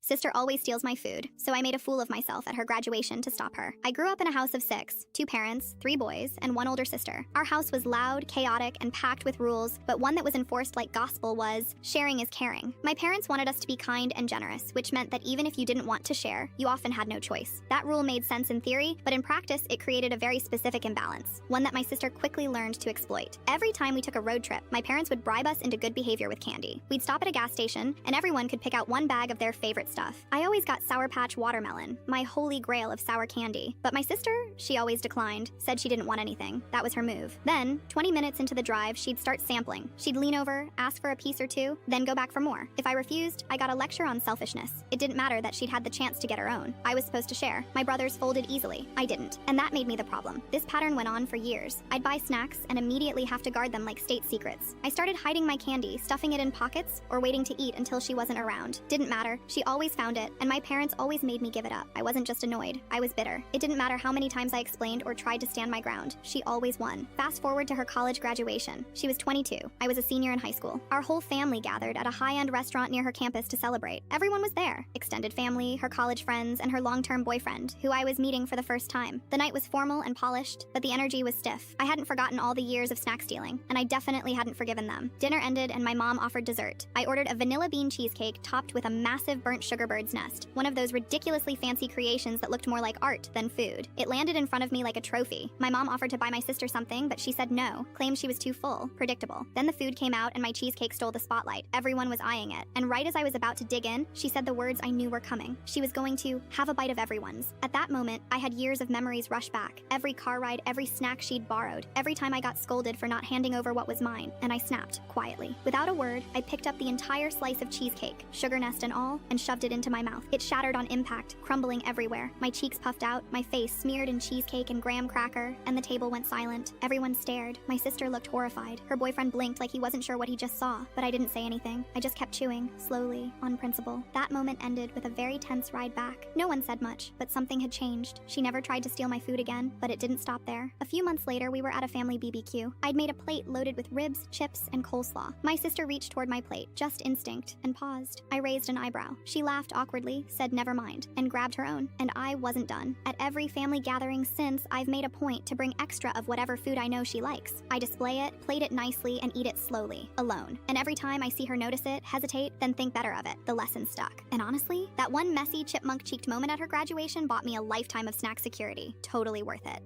Sister always steals my food, so I made a fool of myself at her graduation to stop her. I grew up in a house of 6, 2 parents, 3 boys, and 1 older sister. Our house was loud, chaotic, and packed with rules, but one that was enforced like gospel was, sharing is caring. My parents wanted us to be kind and generous, which meant that even if you didn't want to share, you often had no choice. That rule made sense in theory, but in practice, it created a very specific imbalance, one that my sister quickly learned to exploit. Every time we took a road trip, my parents would bribe us into good behavior with candy. We'd stop at a gas station, and everyone could pick out one bag of their favorite stuff. I always got Sour Patch Watermelon, my holy grail of sour candy. But my sister, she always declined, said she didn't want anything. That was her move. Then, 20 minutes into the drive, she'd start sampling. She'd lean over, ask for a piece or two, then go back for more. If I refused, I got a lecture on selfishness. It didn't matter that she'd had the chance to get her own. I was supposed to share. My brothers folded easily. I didn't. And that made me the problem. This pattern went on for years. I'd buy snacks and immediately have to guard them like state secrets. I started hiding my candy, stuffing it in pockets, or waiting to eat until she wasn't around. Didn't matter. She always found it, and my parents always made me give it up. I wasn't just annoyed. I was bitter. It didn't matter how many times I explained or tried to stand my ground. She always won. Fast forward to her college graduation. She was 22. I was a senior in high school. Our whole family gathered at a high-end restaurant near her campus to celebrate. Everyone was there. Extended family, her college friends, and her long-term boyfriend, who I was meeting for the first time. The night was formal and polished, but the energy was stiff. I hadn't forgotten all the years of snack stealing, and I definitely hadn't forgiven them. Dinner ended and my mom offered dessert. I ordered a vanilla bean cheesecake topped with a massive burnt sugar bird's nest, one of those ridiculously fancy creations that looked more like art than food. It landed in front of me like a trophy. My mom offered to buy my sister something, but she said no, claimed she was too full. Predictable. Then the food came out and my cheesecake stole the spotlight. Everyone was eyeing it. And right as I was about to dig in, she said the words I knew were coming. She was going to have a bite of everyone's. At that moment, I had years of memories rush back. Every car ride, every snack she'd borrowed. Every time I got scolded for not handing over what was mine. And I snapped, quietly. Without a word, I picked up the entire slice of cheesecake, sugar nest and all, and shoved it into my mouth. It shattered on impact, crumbling everywhere. My cheeks puffed out, my face smeared in cheesecake and graham cracker, and the table went silent. Everyone stared. My sister looked horrified. Her boyfriend blinked like he wasn't sure what he just saw, but I didn't say anything. I just kept chewing, slowly, on principle. That moment ended with a very tense ride back. No one said much, but something had changed. She never tried to steal my food again, but it didn't stop there. A few months later, we were at a family BBQ. I'd made a plate loaded with ribs, chips, and coleslaw. My sister reached toward my plate, just instinct, and paused. I raised an eyebrow. She laughed awkwardly, said never mind, and grabbed her own. And I wasn't done. At every family gathering since, I've made a point to bring extra of whatever food I know she likes. I display it, plate it nicely, and eat it slowly, alone. And every time I see her notice it, hesitate, then think better of it. The lesson stuck. And honestly, that one messy, chipmunk-cheeked moment at her graduation bought me a lifetime of snack security. Totally worth it.